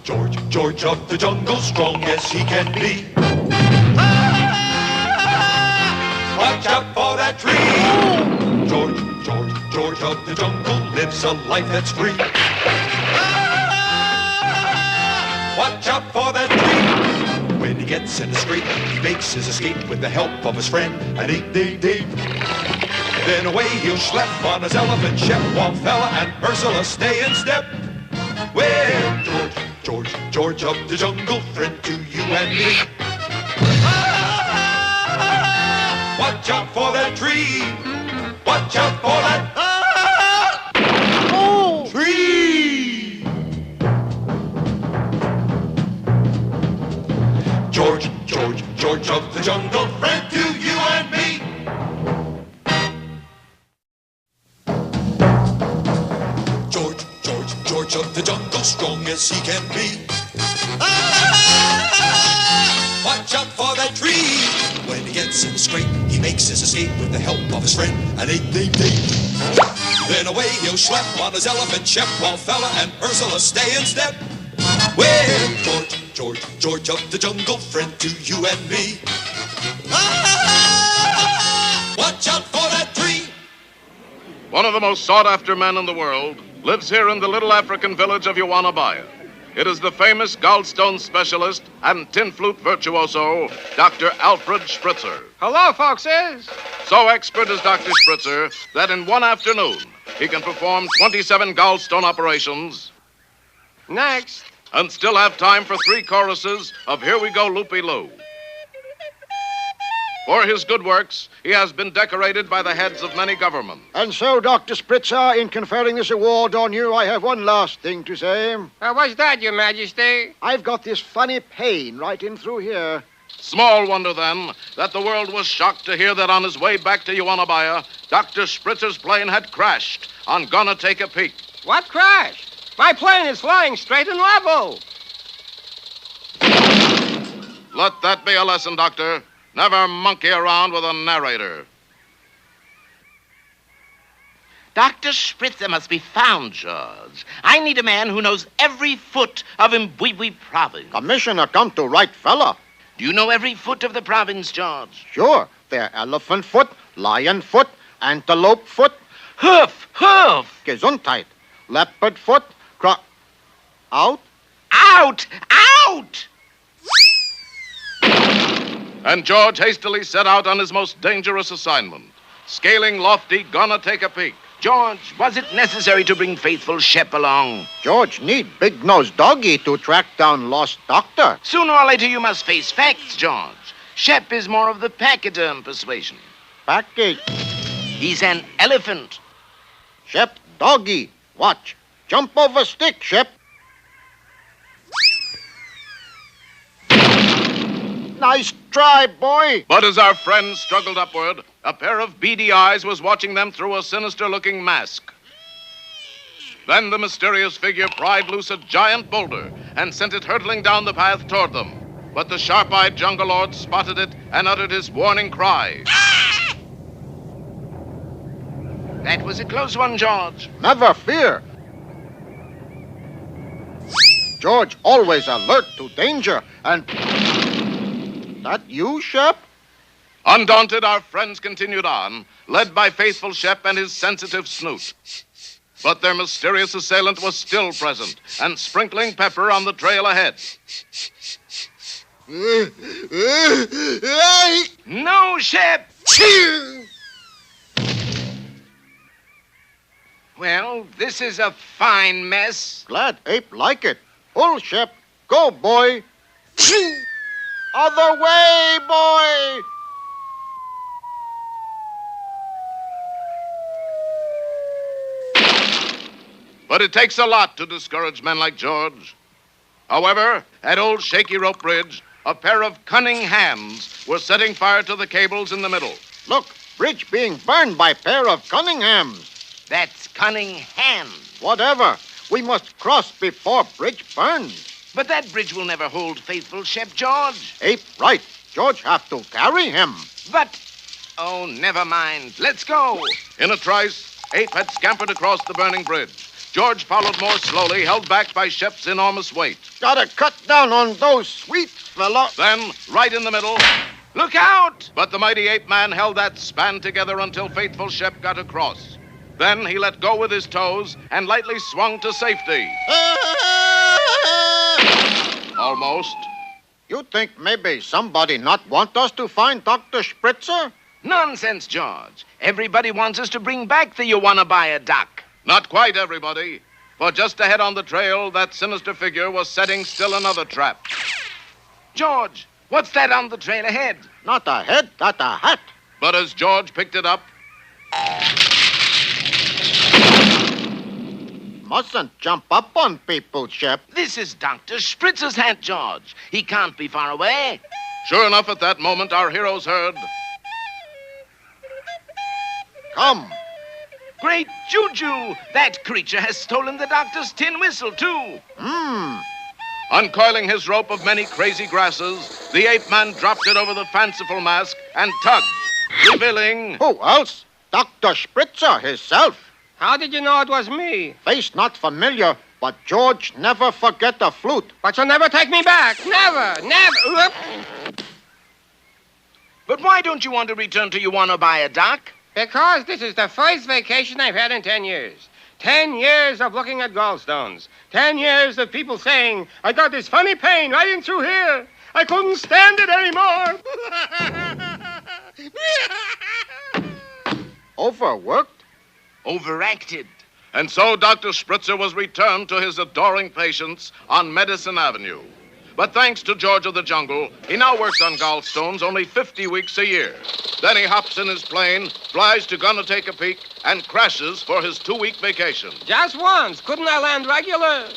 George of the jungle, strong as he can be. Watch out for that tree. George of the jungle lives a life that's free. Watch out for that tree. When he gets in a scrape, he makes his escape with the help of his friend, an 888. Then away he'll schlep on his elephant ship, while Fella and Ursula stay in step. Well, George of the jungle, friend to you and me. Watch out for that tree. Watch out for that tree. George of the jungle, friend to you and me. George of the jungle, strong as he can be. Watch out for that tree. When he gets in a scrape, he makes his escape with the help of his friend, an 888. Then away he'll schlep on his elephant ship, while Fella and Ursula stay in step. Well, George of the jungle, friend to you and me. Watch out for that tree. One of the most sought-after men in the world lives here in the little African village of Uwanabaya. It is the famous gallstone specialist and tin flute virtuoso, Dr. Alfred Schpritzer. Hello, folkses. So expert is Dr. Schpritzer that in one afternoon, he can perform 27 gallstone operations. Next. And still have time for 3 choruses of Here We Go, Loopy-Loo. For his good works, he has been decorated by the heads of many governments. And so, Dr. Schpritzer, in conferring this award on you, I have one last thing to say. What's that, Your Majesty? I've got this funny pain right in through here. Small wonder, then, that the world was shocked to hear that on his way back to Uwanabaya, Dr. Spritzer's plane had crashed on Gonna Take a Peek. What crashed? My plane is flying straight and level. Let that be a lesson, Doctor. Never monkey around with a narrator. Dr. Schpritzer must be found, George. I need a man who knows every foot of Mbwibwi province. Commissioner, come to right fella. Do you know every foot of the province, George? Sure. They're elephant foot, lion foot, antelope foot. Hoof! Gesundheit. Leopard foot, out. Out! And George hastily set out on his most dangerous assignment, scaling lofty Gonna Take a Peek. George, was it necessary to bring faithful Shep along? George need big-nosed doggy to track down lost doctor. Sooner or later you must face facts, George. Shep is more of the pachyderm persuasion. Package. He's an elephant. Shep, doggy. Watch. Jump over stick, Shep. Nice try, boy. But as our friends struggled upward, a pair of beady eyes was watching them through a sinister-looking mask. Then the mysterious figure pried loose a giant boulder and sent it hurtling down the path toward them. But the sharp-eyed jungle lord spotted it and uttered his warning cry. That was a close one, George. Never fear. George always alert to danger and... That you, Shep? Undaunted, our friends continued on, led by faithful Shep and his sensitive snoot. But their mysterious assailant was still present and sprinkling pepper on the trail ahead. No, Shep! Well, this is a fine mess. Glad ape like it. Pull, Shep. Go, boy. Other way, boy! But it takes a lot to discourage men like George. However, at old Shaky Rope Bridge, a pair of cunning hands were setting fire to the cables in the middle. Look, bridge being burned by pair of Cunninghams. That's cunning hands. Whatever. We must cross before bridge burns. But that bridge will never hold faithful Shep, George. Ape right. George have to carry him. But... Oh, never mind. Let's go. In a trice, Ape had scampered across the burning bridge, George followed more slowly, held back by Shep's enormous weight. Gotta cut down on those sweets, fella. Then, right in the middle, Look out! but the mighty ape man held that span together until faithful Shep got across. Then he let go with his toes and lightly swung to safety. Almost. You think maybe somebody not want us to find Dr. Schpritzer? Nonsense, George. Everybody wants us to bring back the you wanna buy a duck. Not quite everybody. For just ahead on the trail, that sinister figure was setting still another trap. George, what's that on the trail ahead? Not a head, that a hat. But as George picked it up, Mustn't jump up on people, Shep. This is Dr. Spritzer's hat, George. He can't be far away. sure enough, at that moment, our heroes heard. Come. Great Juju! That creature has stolen the doctor's tin whistle, too. Uncoiling his rope of many crazy grasses, the ape man dropped it over the fanciful mask and tugged, revealing. Who else? Dr. Schpritzer himself. How did you know it was me? Face not familiar, but George never forget the flute. But you'll never take me back. Never, never. Oop. But why don't you want to return to You Wanna Buy a Duck? Because this is the first vacation I've had in 10 years. 10 years of looking at gallstones. 10 years of people saying, I got this funny pain right in through here. I couldn't stand it anymore. Overworked? Overacted. And so Dr. Schpritzer was returned to his adoring patients on Medicine Avenue. But thanks to George of the Jungle, he now works on gallstones only 50 weeks a year. Then he hops in his plane, flies to Gonna Take a Peek, and crashes for his 2-week vacation. Just once. Couldn't I land regular?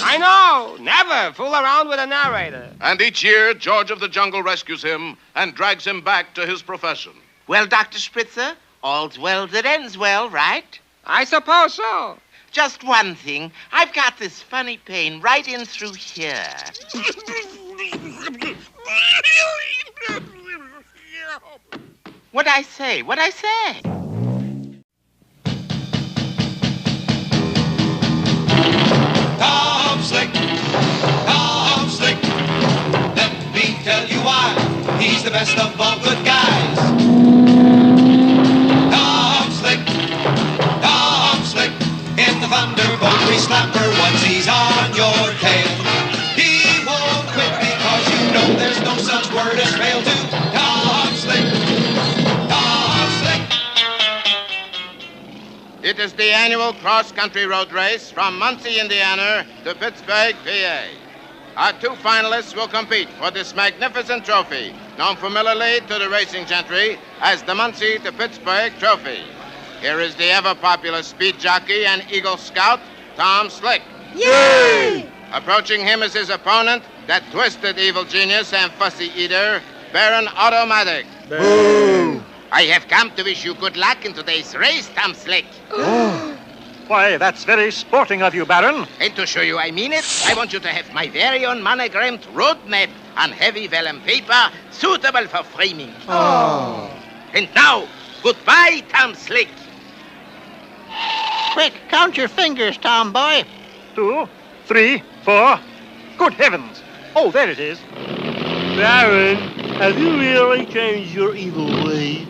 I know. Never fool around with a narrator. And each year, George of the Jungle rescues him and drags him back to his profession. Well, Dr. Schpritzer, all's well that ends well, right? I suppose so. Just one thing. I've got this funny pain right in through here. What'd I say? Tom Slick, let me tell you why. He's the best of all good guys. Tom Slick, in the Thunderbolt Slapper once he's on your tail. He won't quit because you know there's no such word as fail to Tom Slick. It is the annual cross-country road race from Muncie, Indiana to Pittsburgh, PA. Our 2 finalists will compete for this magnificent trophy, known familiarly to the racing gentry as the Muncie to Pittsburgh Trophy. Here is the ever-popular speed jockey and Eagle Scout, Tom Slick. Yay! Approaching him is his opponent, that twisted evil genius and fussy eater, Baron Otto Matic. Boo! I have come to wish you good luck in today's race, Tom Slick. Why, that's very sporting of you, Baron. And to show you I mean it, I want you to have my very own monogrammed road map on heavy vellum paper, suitable for framing. Oh. And now, goodbye, Tom Slick. Quick, count your fingers, Tomboy. 2, 3, 4. Good heavens. Oh, there it is. Baron, have you really changed your evil ways?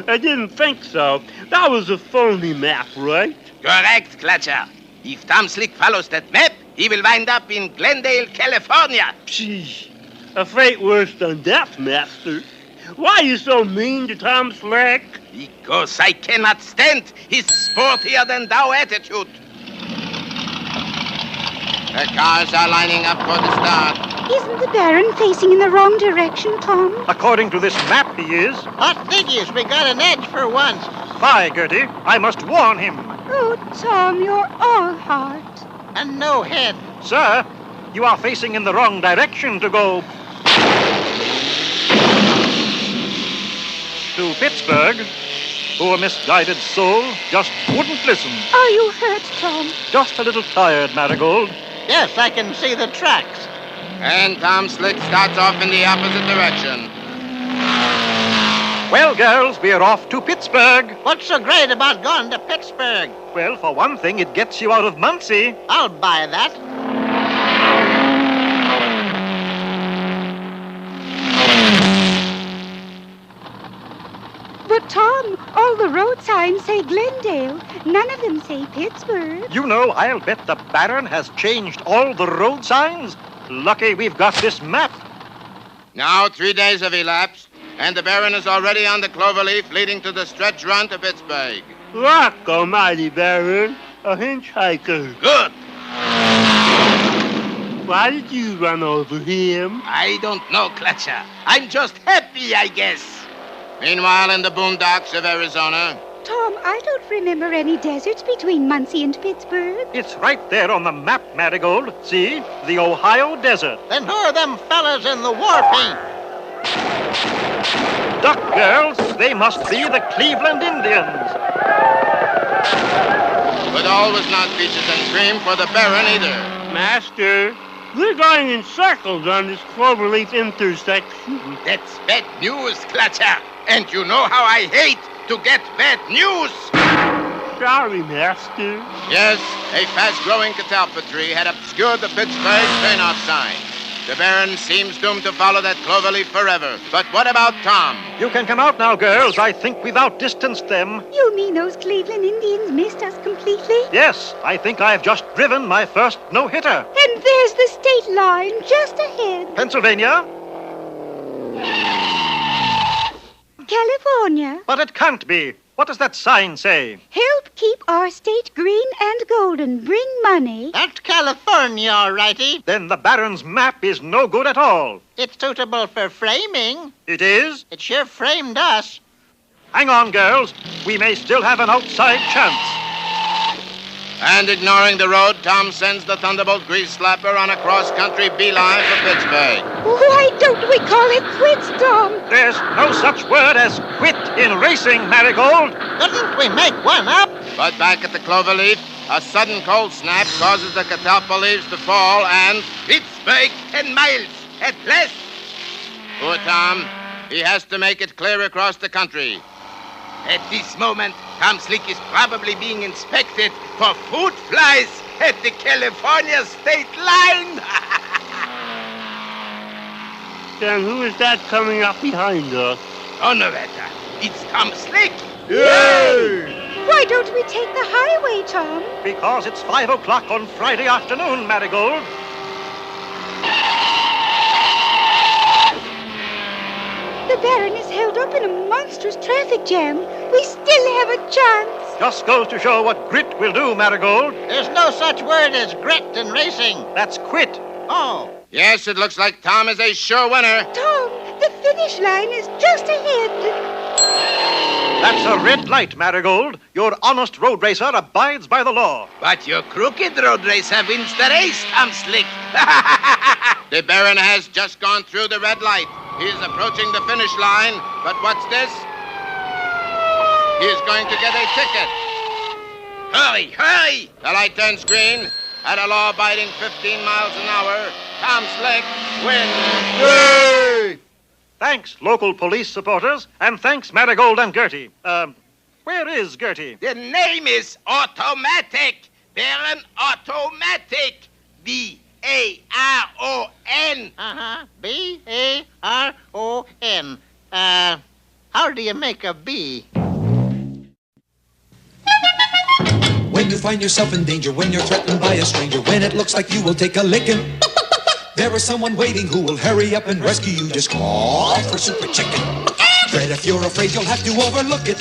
I didn't think so. That was a phony map, right? Correct, Clutcher. If Tom Slick follows that map, he will wind up in Glendale, California. Sheesh. A fate worse than death, Master. Why are you so mean to Tom Slick? Because I cannot stand his sportier than thou attitude. The cars are lining up for the start. Isn't the Baron facing in the wrong direction, Tom? According to this map, he is. Hot figures, we got an edge for once. By Gertie, I must warn him. Oh, Tom, you're all heart. And no head. Sir, you are facing in the wrong direction to go to Pittsburgh. Poor misguided soul just wouldn't listen. Are you hurt, Tom? Just a little tired, Marigold. Yes, I can see the tracks. And Tom Slick starts off in the opposite direction. Well, girls, we're off to Pittsburgh. What's so great about going to Pittsburgh? Well, for one thing, it gets you out of Muncie. I'll buy that. But, Tom, all the road signs say Glendale. None of them say Pittsburgh. You know, I'll bet the Baron has changed all the road signs. Lucky we've got this map. Now 3 days have elapsed, and the Baron is already on the cloverleaf leading to the stretch run to Pittsburgh. Rock almighty, Baron. A hitchhiker. Good. Why did you run over him? I don't know, Clutcher. I'm just happy, I guess. Meanwhile, in the boondocks of Arizona, Tom, I don't remember any deserts between Muncie and Pittsburgh. It's right there on the map, Marigold. See? The Ohio Desert. Then who are them fellas in the war paint? Duck, girls. They must be the Cleveland Indians. but all was not peaches and cream for the Baron either. Master, we're going in circles on this cloverleaf intersection. That's bad news, Clutcher. And you know how I hate to get bad news. Sorry, Master. Yes, a fast-growing catalpa tree had obscured the Pittsburgh turnout sign. The Baron seems doomed to follow that cloverleaf forever. But what about Tom? You can come out now, girls. I think we've outdistanced them. You mean those Cleveland Indians missed us completely? Yes, I think I've just driven my first no-hitter. And there's the state line just ahead. Pennsylvania? California. But it can't be. What does that sign say? Help keep our state green and golden. Bring money. That's California, all righty. Then the Baron's map is no good at all. It's suitable for framing. It is? It sure framed us. Hang on, girls. We may still have an outside chance. And ignoring the road, Tom sends the Thunderbolt grease slapper on a cross-country beeline for Pittsburgh. Why don't we call it quits, Tom? There's no such word as quit in racing, Marigold. Couldn't we make one up? But back at the cloverleaf, a sudden cold snap causes the catalpa leaves to fall and... Pittsburgh, 10 miles at last. Poor Tom, he has to make it clear across the country. At this moment, Tom Slick is probably being inspected for fruit flies at the California state line. Then who is that coming up behind us? Oh, no matter. It's Tom Slick. Why don't we take the highway, Tom? Because it's 5 o'clock on Friday afternoon, Marigold. The Baron is held up in a monstrous traffic jam. We still have a chance. Just goes to show what grit will do, Marigold. There's no such word as grit in racing. That's quit. Oh. Yes, it looks like Tom is a sure winner. Tom, the finish line is just ahead. That's a red light, Marigold. Your honest road racer abides by the law. But your crooked road racer wins the race, Tom Slick. The Baron has just gone through the red light. He is approaching the finish line, but what's this? He is going to get a ticket. Hurry, hurry! The light turns green. At a law-abiding 15 miles an hour, Tom Slick wins. Yay! Thanks, local police supporters, and thanks, Marigold and Gertie. Where is Gertie? The name is Automatic. Baron Otto Matic. B-A-R-O-N. B-A-R-O-N. How do you make a B? When you find yourself in danger, when you're threatened by a stranger, when it looks like you will take a licking, there is someone waiting who will hurry up and rescue you. Just call for Super Chicken. Fred, if you're afraid, you'll have to overlook it.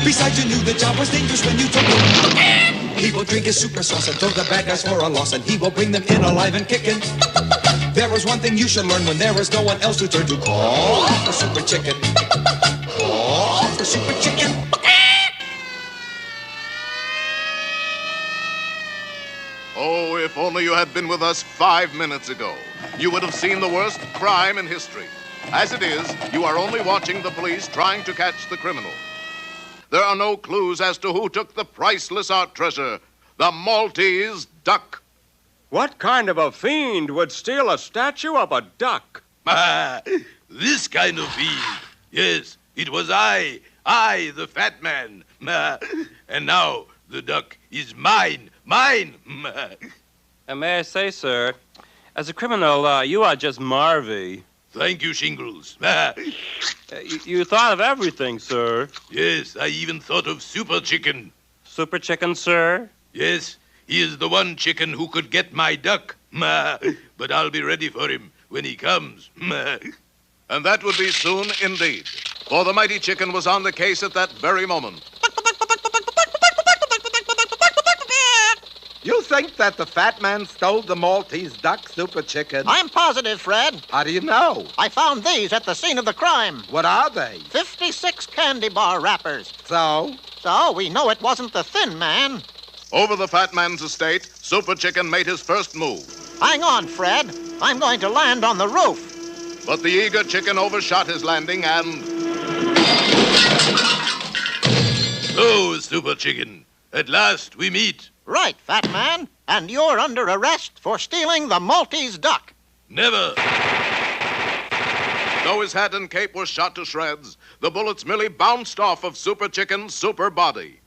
Besides, you knew the job was dangerous when you took it. He will drink his super sauce and throw the bad guys for a loss, and he will bring them in alive and kicking. There is one thing you should learn when there is no one else to turn to. Call for Super Chicken. Call for Super Chicken. Oh, if only you had been with us 5 minutes ago. You would have seen the worst crime in history. As it is, you are only watching the police trying to catch the criminal. There are no clues as to who took the priceless art treasure, the Maltese duck. What kind of a fiend would steal a statue of a duck? This kind of fiend. Yes, It was I, the fat man. And now the duck is mine. May I say, sir, as a criminal, you are just Marvy. Thank you, Shingles. You thought of everything, sir. Yes, I even thought of Super Chicken. Super Chicken, sir? Yes, he is the one chicken who could get my duck. But I'll be ready for him when he comes. And that would be soon indeed, for the mighty chicken was on the case at that very moment. You think that the fat man stole the Maltese duck, Super Chicken? I'm positive, Fred. How do you know? I found these at the scene of the crime. What are they? 56 candy bar wrappers. So? So we know it wasn't the thin man. Over the fat man's estate, Super Chicken made his first move. Hang on, Fred. I'm going to land on the roof. But the eager chicken overshot his landing and... So, Super Chicken, at last we meet. Right, fat man. And you're under arrest for stealing the Maltese duck. Never. Though his hat and cape were shot to shreds, the bullets merely bounced off of Super Chicken's super body.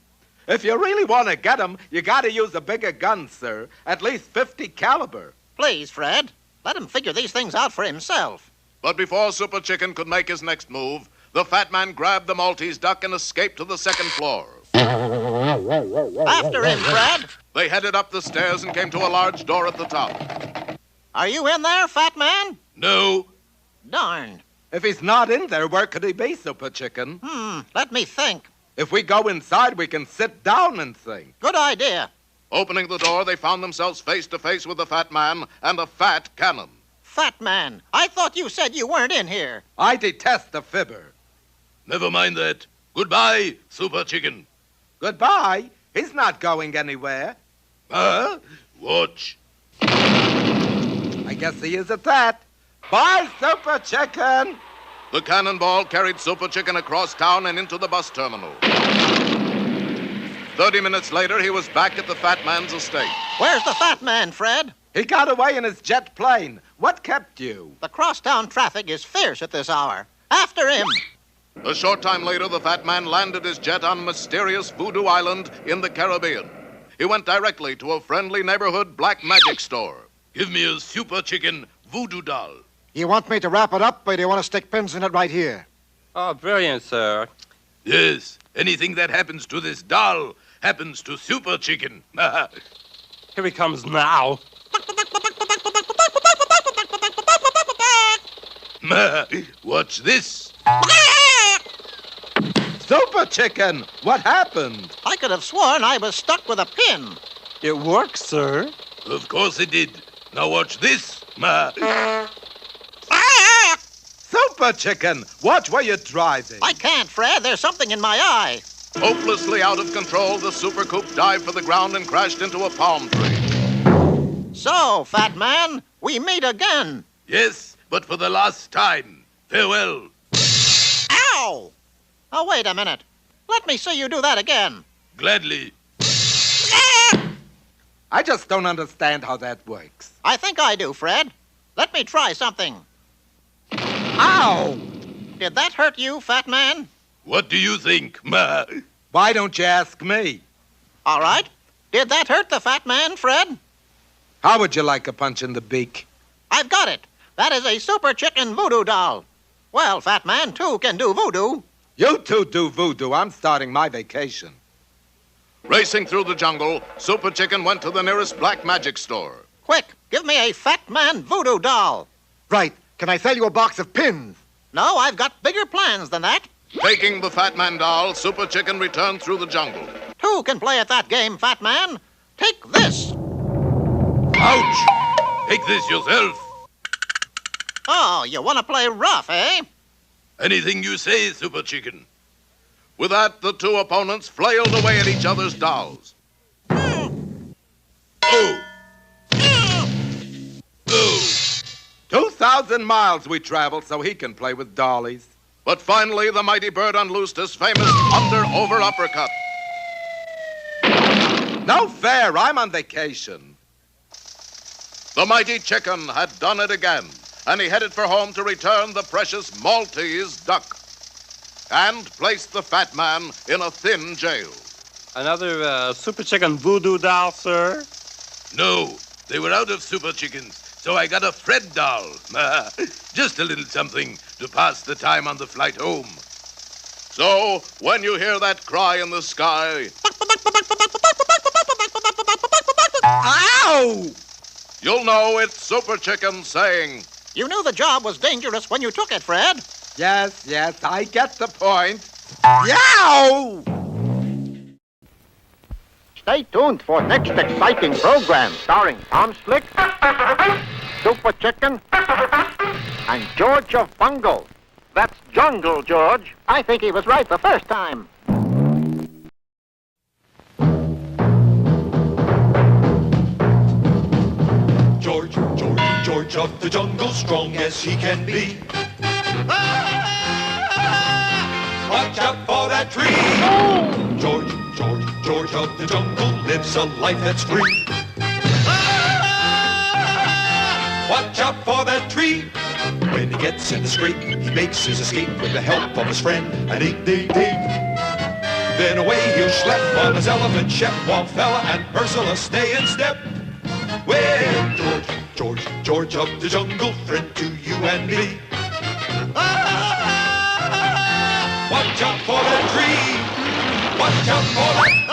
If you really want to get him, you got to use a bigger gun, sir. At least 50 caliber. Please, Fred. Let him figure these things out for himself. But before Super Chicken could make his next move, the fat man grabbed the Maltese duck and escaped to the second floor. After him, Fred. They headed up the stairs and came to a large door at the top. Are you in there, fat man? No. Darn. If he's not in there, where could he be, Super Chicken? Let me think. If we go inside, we can sit down and think. Good idea. Opening the door, they found themselves face to face with the fat man and a fat cannon. Fat man, I thought you said you weren't in here. I detest the fibber. Never mind that. Goodbye, Super Chicken. Goodbye? He's not going anywhere. Huh? Watch. I guess he is at that. Bye, Super Chicken. The cannonball carried Super Chicken across town and into the bus terminal. 30 minutes later, he was back at the fat man's estate. Where's the fat man, Fred? He got away in his jet plane. What kept you? The crosstown traffic is fierce at this hour. After him. A short time later, the fat man landed his jet on mysterious Voodoo Island in the Caribbean. He went directly to a friendly neighborhood black magic store. Give me a Super Chicken voodoo doll. You want me to wrap it up, or do you want to stick pins in it right here? Oh, brilliant, sir. Yes, anything that happens to this doll happens to Super Chicken. Here he comes now. Watch this. Super Chicken, what happened? I could have sworn I was stuck with a pin. It works, sir. Of course it did. Now watch this. Super Chicken, watch where you're driving. I can't, Fred. There's something in my eye. Hopelessly out of control, the super coupe dived for the ground and crashed into a palm tree. So, fat man, we meet again. Yes, but for the last time. Farewell. Ow! Oh, wait a minute. Let me see you do that again. Gladly. I just don't understand how that works. I think I do, Fred. Let me try something. Ow! Did that hurt you, fat man? What do you think? Why don't you ask me? All right. Did that hurt the fat man, Fred? How would you like a punch in the beak? I've got it. That is a Super Chicken voodoo doll. Well, fat man, too, can do voodoo. You two do voodoo. I'm starting my vacation. Racing through the jungle, Super Chicken went to the nearest black magic store. Quick, give me a fat man voodoo doll. Right. Can I sell you a box of pins? No, I've got bigger plans than that. Taking the fat man doll, Super Chicken returned through the jungle. Two can play at that game, fat man. Take this. Ouch! Take this yourself. Oh, you want to play rough, eh? Anything you say, Super Chicken. With that, the two opponents flailed away at each other's dolls. Oh! Oh! 2,000 miles we traveled so he can play with dollies. But finally, the mighty bird unloosed his famous under-over uppercut. No fair. I'm on vacation. The mighty chicken had done it again, and he headed for home to return the precious Maltese duck. and placed the fat man in a thin jail. Another super chicken voodoo doll, sir? No, they were out of super chickens, so I got a Fred doll. Just a little something to pass the time on the flight home. So, when you hear that cry in the sky, Ow! you'll know it's Super Chicken saying, You knew the job was dangerous when you took it, Fred. Yes, I get the point. Yow! Stay tuned for next exciting program starring Tom Slick, Super Chicken, and George of Bungle. That's Jungle, George. I think he was right the first time. George of the jungle, strong as he can be. Watch out for that tree. George of the jungle lives a life that's free. Watch out for that tree. When he gets in the scrape, he makes his escape with the help of his friend, an 8-day date. Then away he'll schlep on his elephant ship, while Fella and Ursula stay in step. Well, George of the jungle, friend to you and me. Watch out for that tree. Watch out for that tree.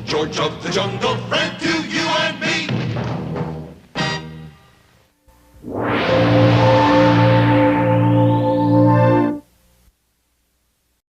George of the jungle, friend to